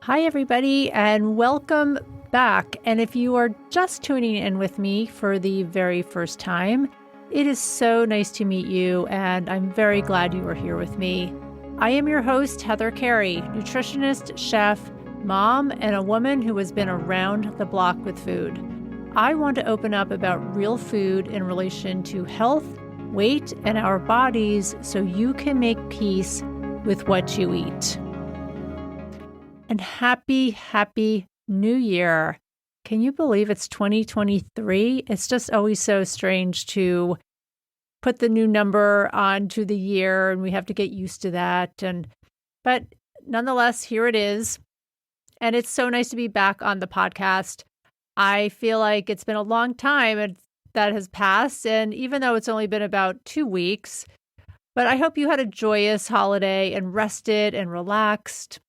Hi, everybody, and welcome back. And if you are just tuning in with me for the very first time, it is so nice to meet you, and I'm very glad you are here with me. I am your host, Heather Carey, nutritionist, chef, mom, and a woman who has been around the block with food. I want to open up about real food in relation to health, weight, and our bodies so you can make peace with what you eat. And happy New Year. Can you believe it's 2023? It's just always so strange to put the new number onto the year, and we have to get used to that. But nonetheless, here it is. And it's so nice to be back on the podcast. I feel like it's been a long time that has passed, and even though it's only been about 2 weeks, but I hope you had a joyous holiday and rested and relaxed.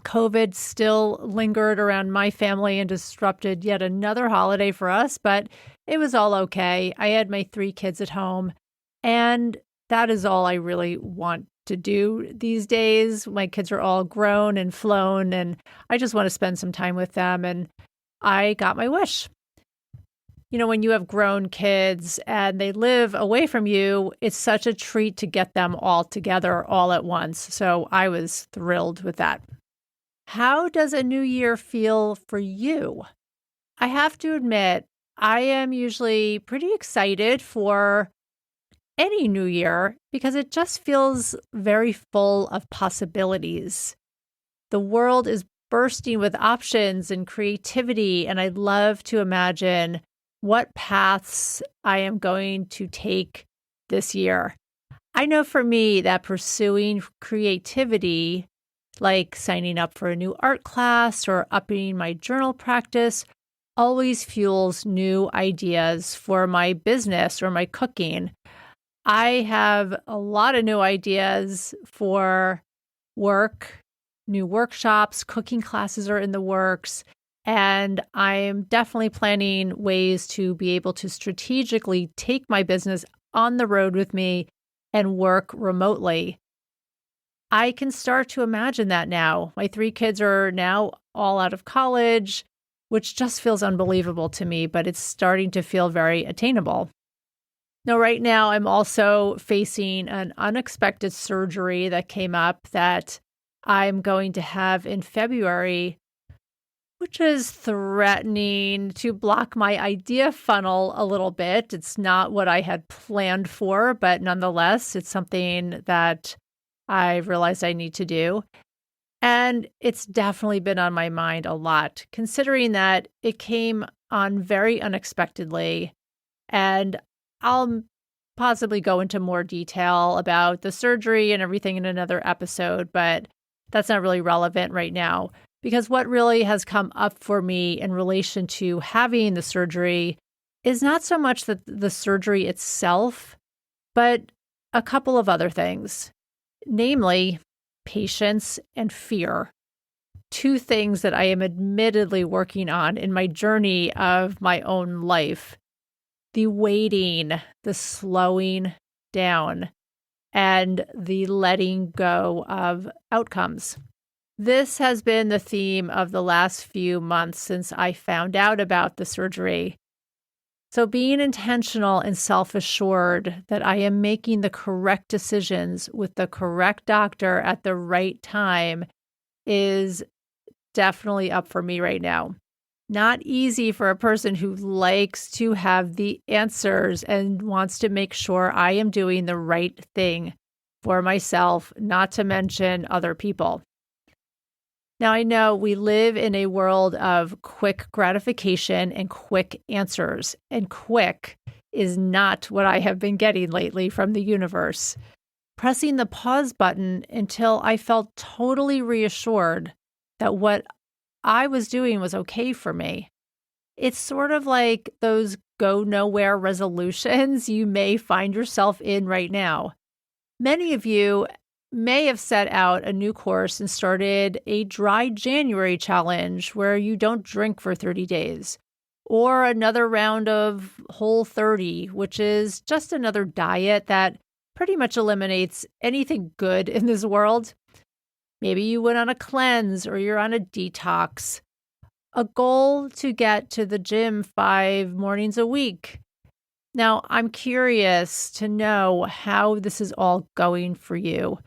COVID still lingered around my family and disrupted yet another holiday for us, but it was all okay. I had my 3 kids at home, and that is all I really want to do these days. My kids are all grown and flown, and I just want to spend some time with them, and I got my wish. You know, when you have grown kids and they live away from you, it's such a treat to get them all together all at once. So I was thrilled with that. How does a new year feel for you? I have to admit, I am usually pretty excited for any new year because it just feels very full of possibilities. The world is bursting with options and creativity, and I love to imagine what paths I am going to take this year. I know for me that pursuing creativity, like signing up for a new art class or upping my journal practice, always fuels new ideas for my business or my cooking. I have a lot of new ideas for work, new workshops, cooking classes are in the works, and I'm definitely planning ways to be able to strategically take my business on the road with me and work remotely. I can start to imagine that now. My 3 kids are now all out of college, which just feels unbelievable to me, but it's starting to feel very attainable. Now, right now, I'm also facing an unexpected surgery that came up that I'm going to have in February, which is threatening to block my idea funnel a little bit. It's not what I had planned for, but nonetheless, it's something that I realized I need to do. And it's definitely been on my mind a lot, considering that it came on very unexpectedly. And I'll possibly go into more detail about the surgery and everything in another episode, but that's not really relevant right now. Because what really has come up for me in relation to having the surgery is not so much the surgery itself, but a couple of other things. Namely, patience and fear. 2 things that I am admittedly working on in my journey of my own life. The waiting, the slowing down, and the letting go of outcomes. This has been the theme of the last few months since I found out about the surgery. So being intentional and self-assured that I am making the correct decisions with the correct doctor at the right time is definitely up for me right now. Not easy for a person who likes to have the answers and wants to make sure I am doing the right thing for myself, not to mention other people. Now, I know we live in a world of quick gratification and quick answers, and quick is not what I have been getting lately from the universe. Pressing the pause button until I felt totally reassured that what I was doing was okay for me. It's sort of like those go nowhere resolutions you may find yourself in right now. Many of you may have set out a new course and started a dry January challenge where you don't drink for 30 days, or another round of Whole30, which is just another diet that pretty much eliminates anything good in this world. Maybe you went on a cleanse or you're on a detox. A goal to get to the gym 5 mornings a week. Now, I'm curious to know how this is all going for you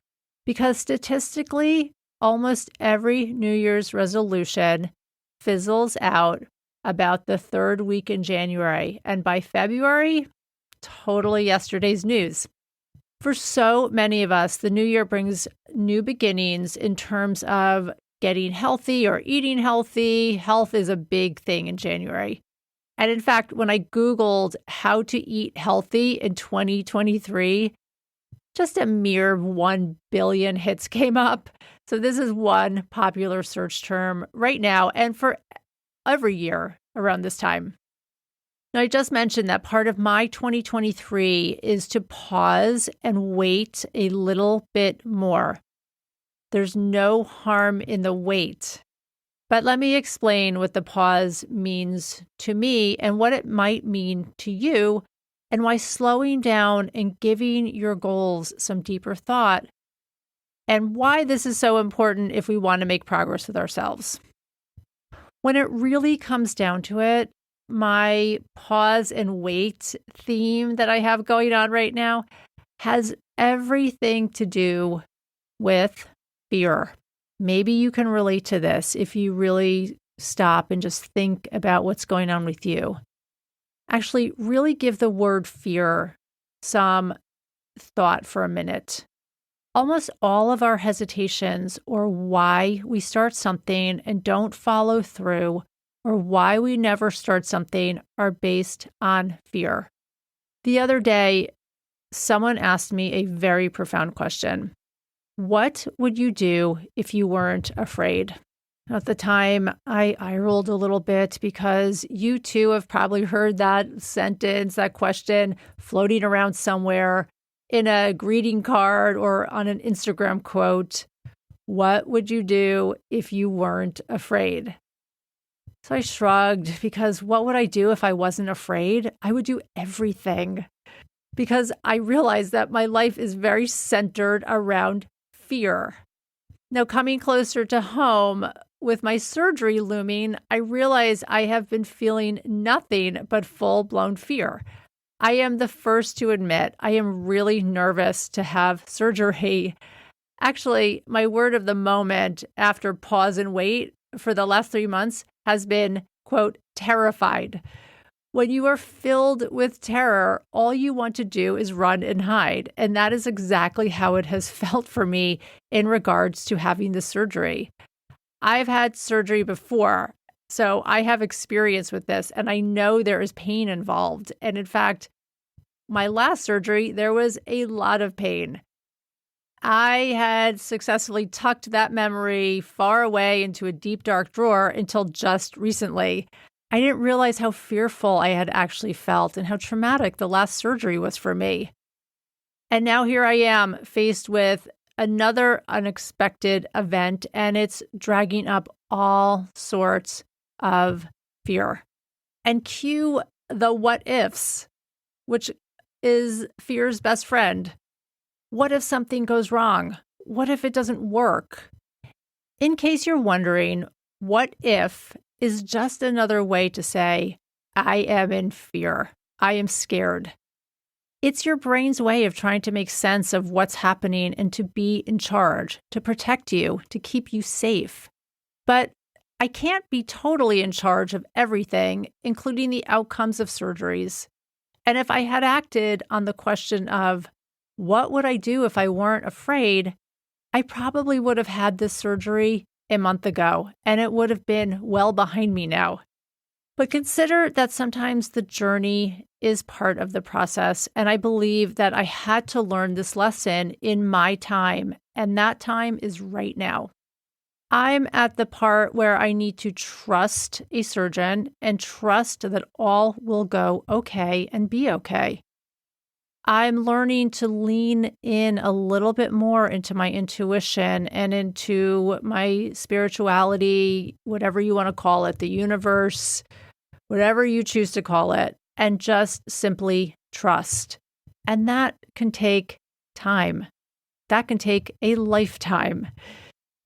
because statistically, almost every New Year's resolution fizzles out about the third week in January. And by February, totally yesterday's news. For so many of us, the new year brings new beginnings in terms of getting healthy or eating healthy. Health is a big thing in January. And in fact, when I Googled how to eat healthy in 2023, just a mere 1 billion hits came up. So this is one popular search term right now and for every year around this time. Now, I just mentioned that part of my 2023 is to pause and wait a little bit more. There's no harm in the wait. But let me explain what the pause means to me and what it might mean to you, and why slowing down and giving your goals some deeper thought, and why this is so important if we want to make progress with ourselves. When it really comes down to it, my pause and wait theme that I have going on right now has everything to do with fear. Maybe you can relate to this if you really stop and just think about what's going on with you. Actually, really give the word fear some thought for a minute. Almost all of our hesitations or why we start something and don't follow through or why we never start something are based on fear. The other day, someone asked me a very profound question. What would you do if you weren't afraid? At the time, I rolled a little bit because you too have probably heard that sentence, that question floating around somewhere in a greeting card or on an Instagram quote. What would you do if you weren't afraid? So I shrugged because what would I do if I wasn't afraid? I would do everything because I realized that my life is very centered around fear. Now, coming closer to home with my surgery looming, I realize I have been feeling nothing but full-blown fear. I am the first to admit I am really nervous to have surgery. Actually, my word of the moment after pause and wait for the last 3 months has been, quote, terrified. When you are filled with terror, all you want to do is run and hide. And that is exactly how it has felt for me in regards to having the surgery. I've had surgery before, so I have experience with this, and I know there is pain involved. And in fact, my last surgery, there was a lot of pain. I had successfully tucked that memory far away into a deep, dark drawer until just recently. I didn't realize how fearful I had actually felt and how traumatic the last surgery was for me. And now here I am faced with another unexpected event, and it's dragging up all sorts of fear. And cue the what ifs, which is fear's best friend. What if something goes wrong? What if it doesn't work? In case you're wondering, what if is just another way to say, I am in fear. I am scared. It's your brain's way of trying to make sense of what's happening and to be in charge, to protect you, to keep you safe. But I can't be totally in charge of everything, including the outcomes of surgeries. And if I had acted on the question of, what would I do if I weren't afraid? I probably would have had this surgery a month ago, and it would have been well behind me now. But consider that sometimes the journey is part of the process, and I believe that I had to learn this lesson in my time, and that time is right now. I'm at the part where I need to trust a surgeon and trust that all will go okay and be okay. I'm learning to lean in a little bit more into my intuition and into my spirituality, whatever you want to call it, the universe, whatever you choose to call it, and just simply trust. And that can take time. That can take a lifetime.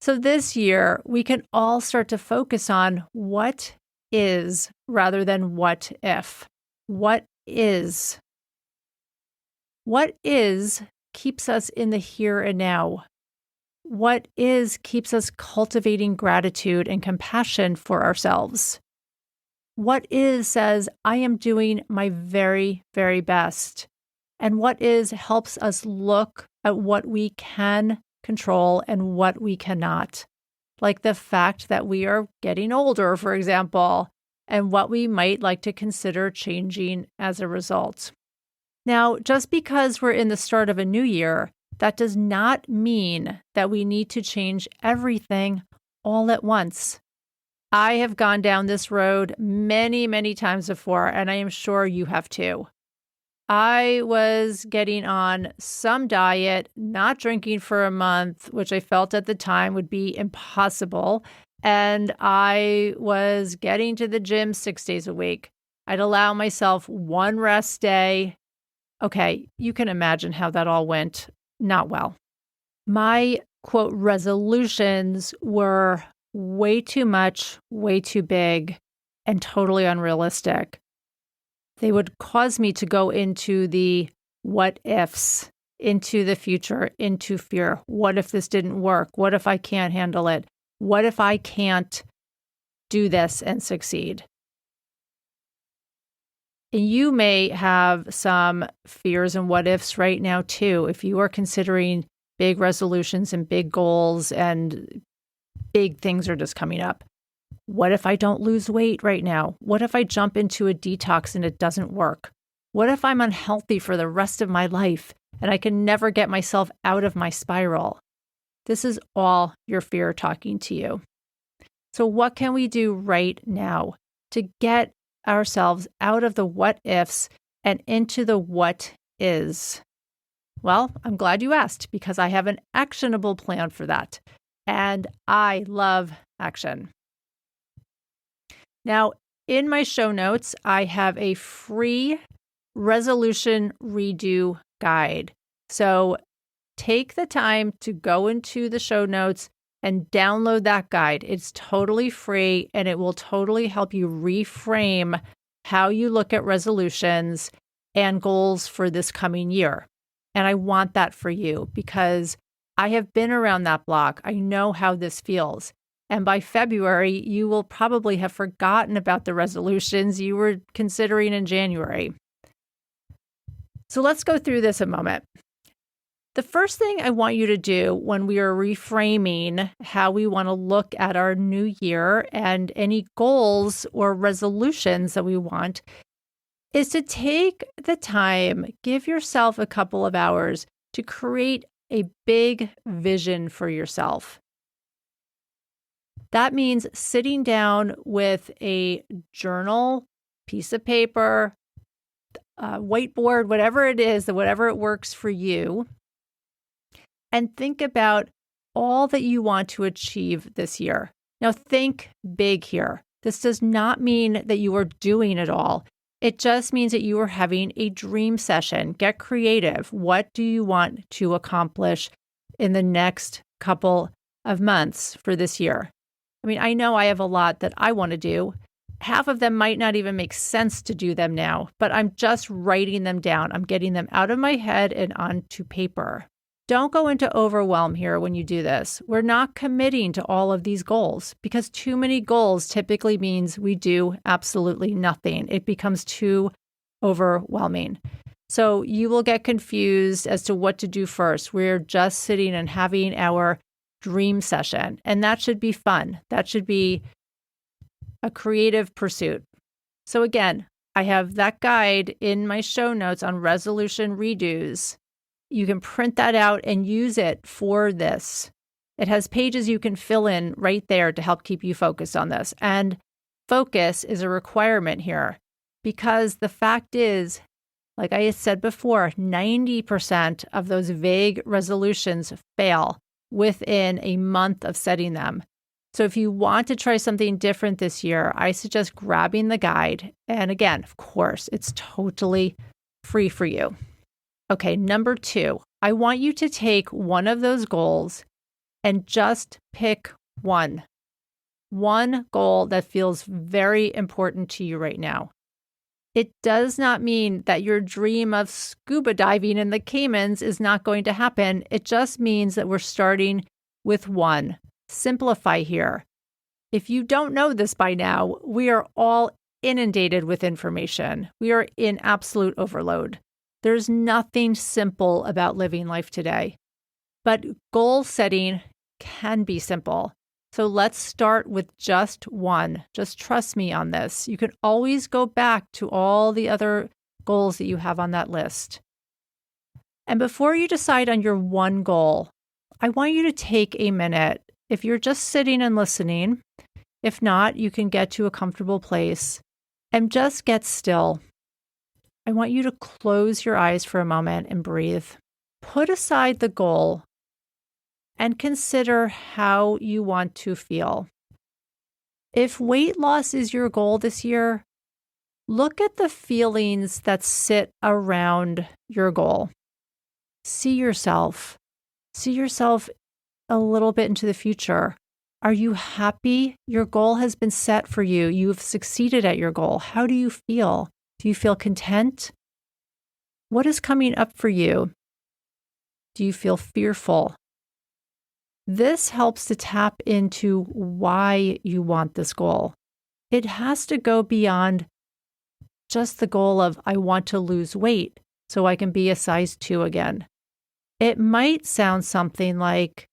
So this year, we can all start to focus on what is rather than what if. What is? What is keeps us in the here and now. What is keeps us cultivating gratitude and compassion for ourselves. What is says, I am doing my very, very best. And what is helps us look at what we can control and what we cannot. Like the fact that we are getting older, for example, and what we might like to consider changing as a result. Now, just because we're in the start of a new year, that does not mean that we need to change everything all at once. I have gone down this road many, many times before, and I am sure you have too. I was getting on some diet, not drinking for a month, which I felt at the time would be impossible. And I was getting to the gym 6 days a week. I'd allow myself one rest day. Okay, you can imagine how that all went not well. My quote resolutions were way too much, way too big, and totally unrealistic. They would cause me to go into the what ifs, into the future, into fear. What if this didn't work? What if I can't handle it? What if I can't do this and succeed? And you may have some fears and what ifs right now too. If you are considering big resolutions and big goals and big things are just coming up. What if I don't lose weight right now? What if I jump into a detox and it doesn't work? What if I'm unhealthy for the rest of my life and I can never get myself out of my spiral? This is all your fear talking to you. So what can we do right now to get ourselves out of the what ifs and into the what is? Well, I'm glad you asked because I have an actionable plan for that. And I love action. Now, in my show notes, I have a free resolution redo guide. So take the time to go into the show notes and download that guide. It's totally free and it will totally help you reframe how you look at resolutions and goals for this coming year. And I want that for you because I have been around that block. I know how this feels. And by February, you will probably have forgotten about the resolutions you were considering in January. So let's go through this a moment. The first thing I want you to do when we are reframing how we want to look at our new year and any goals or resolutions that we want is to take the time, give yourself a couple of hours to create a big vision for yourself. That means sitting down with a journal, piece of paper, whiteboard, whatever it is, whatever it works for you, and think about all that you want to achieve this year. Now, think big here. This does not mean that you are doing it all. It just means that you are having a dream session. Get creative. What do you want to accomplish in the next couple of months for this year? I mean, I know I have a lot that I want to do. Half of them might not even make sense to do them now, but I'm just writing them down. I'm getting them out of my head and onto paper. Don't go into overwhelm here when you do this. We're not committing to all of these goals because too many goals typically means we do absolutely nothing. It becomes too overwhelming. So you will get confused as to what to do first. We're just sitting and having our dream session, and that should be fun. That should be a creative pursuit. So again, I have that guide in my show notes on resolution redos. You can print that out and use it for this. It has pages you can fill in right there to help keep you focused on this. And focus is a requirement here because the fact is, like I said before, 90% of those vague resolutions fail within a month of setting them. So if you want to try something different this year, I suggest grabbing the guide. And again, of course, it's totally free for you. Okay, number 2, I want you to take one of those goals and just pick one goal that feels very important to you right now. It does not mean that your dream of scuba diving in the Caymans is not going to happen. It just means that we're starting with one. Simplify here. If you don't know this by now, we are all inundated with information. We are in absolute overload. There's nothing simple about living life today. But goal setting can be simple. So let's start with just one. Just trust me on this. You can always go back to all the other goals that you have on that list. And before you decide on your one goal, I want you to take a minute. If you're just sitting and listening, if not, you can get to a comfortable place and just get still. I want you to close your eyes for a moment and breathe. Put aside the goal and consider how you want to feel. If weight loss is your goal this year, look at the feelings that sit around your goal. See yourself a little bit into the future. Are you happy? Your goal has been set for you. You've succeeded at your goal. How do you feel? Do you feel content? What is coming up for you? Do you feel fearful? This helps to tap into why you want this goal. It has to go beyond just the goal of, I want to lose weight so I can be a size 2 again. It might sound something like,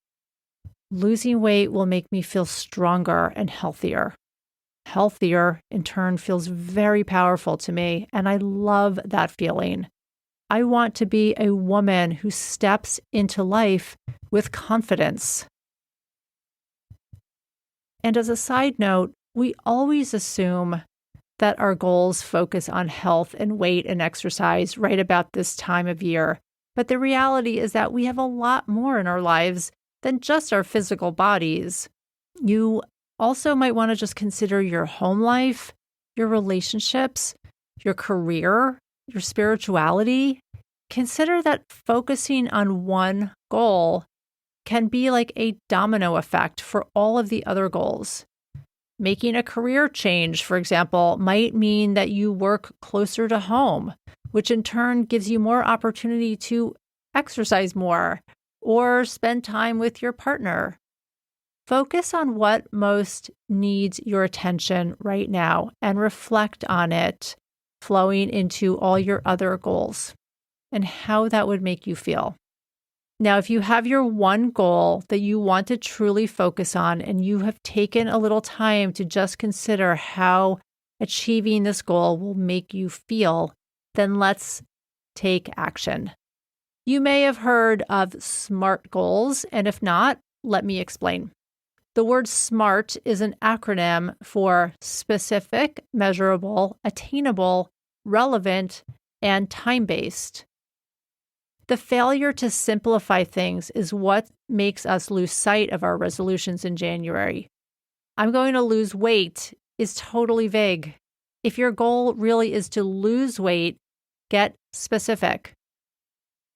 losing weight will make me feel stronger and healthier. Healthier, in turn, feels very powerful to me, and I love that feeling. I want to be a woman who steps into life with confidence. And as a side note, we always assume that our goals focus on health and weight and exercise right about this time of year. But the reality is that we have a lot more in our lives than just our physical bodies. You also might want to just consider your home life, your relationships, your career, your spirituality. Consider that focusing on one goal can be like a domino effect for all of the other goals. Making a career change, for example, might mean that you work closer to home, which in turn gives you more opportunity to exercise more or spend time with your partner. Focus on what most needs your attention right now and reflect on it, flowing into all your other goals and how that would make you feel. Now, if you have your one goal that you want to truly focus on and you have taken a little time to just consider how achieving this goal will make you feel, then let's take action. You may have heard of SMART goals, and if not, let me explain. The word SMART is an acronym for specific, measurable, attainable, relevant, and time-based. The failure to simplify things is what makes us lose sight of our resolutions in January. I'm going to lose weight is totally vague. If your goal really is to lose weight, get specific.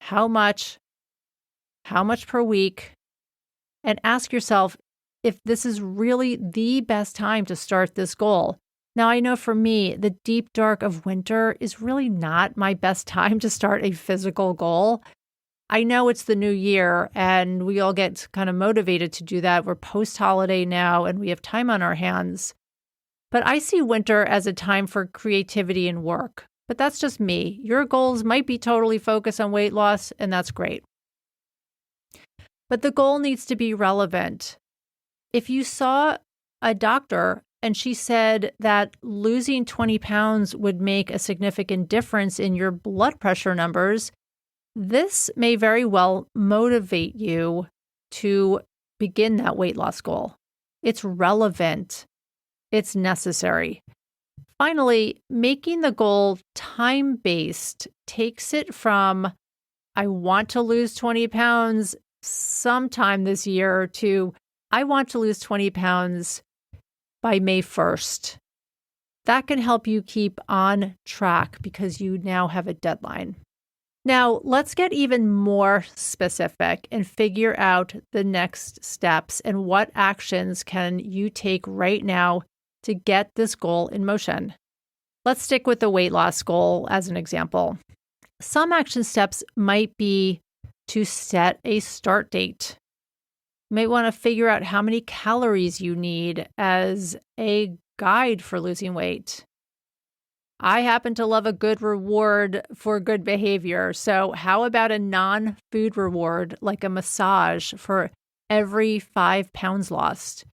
How much per week? And ask yourself if this is really the best time to start this goal. Now, I know for me, the deep dark of winter is really not my best time to start a physical goal. I know it's the new year and we all get kind of motivated to do that. We're post-holiday now and we have time on our hands. But I see winter as a time for creativity and work. But that's just me. Your goals might be totally focused on weight loss, and that's great. But the goal needs to be relevant. If you saw a doctor and she said that losing 20 pounds would make a significant difference in your blood pressure numbers, this may very well motivate you to begin that weight loss goal. It's relevant. It's necessary. Finally, making the goal time-based takes it from, I want to lose 20 pounds sometime this year to, I want to lose 20 pounds by May 1st. That can help you keep on track because you now have a deadline. Now, let's get even more specific and figure out the next steps and what actions can you take right now to get this goal in motion. Let's stick with the weight loss goal as an example. Some action steps might be to set a start date. You might want to figure out how many calories you need as a guide for losing weight. I happen to love a good reward for good behavior. So how about a non-food reward like a massage for every 5 pounds lost?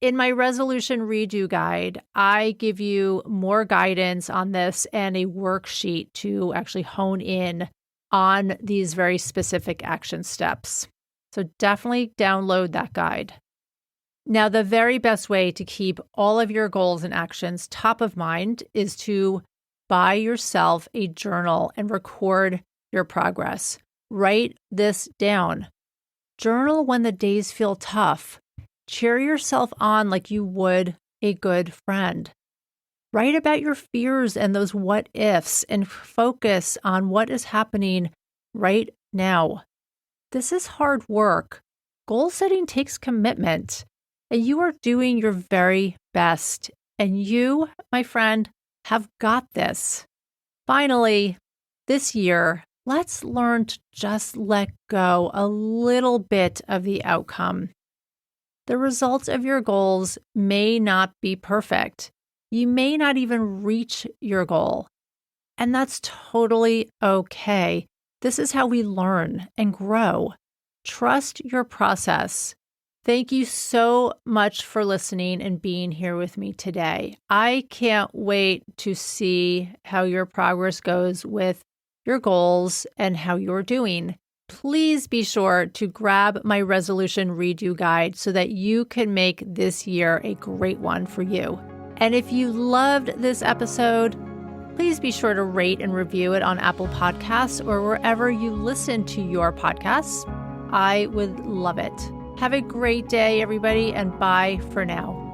In my resolution redo guide, I give you more guidance on this and a worksheet to actually hone in on these very specific action steps. So definitely download that guide. Now, the very best way to keep all of your goals and actions top of mind is to buy yourself a journal and record your progress. Write this down. Journal when the days feel tough. Cheer yourself on like you would a good friend. Write about your fears and those what ifs and focus on what is happening right now. This is hard work. Goal setting takes commitment. And you are doing your very best. And you, my friend, have got this. Finally, this year, let's learn to just let go a little bit of the outcome. The results of your goals may not be perfect. You may not even reach your goal. And that's totally okay. This is how we learn and grow. Trust your process. Thank you so much for listening and being here with me today. I can't wait to see how your progress goes with your goals and how you're doing. Please be sure to grab my resolution redo guide so that you can make this year a great one for you. And if you loved this episode, please be sure to rate and review it on Apple Podcasts or wherever you listen to your podcasts. I would love it. Have a great day, everybody, and bye for now.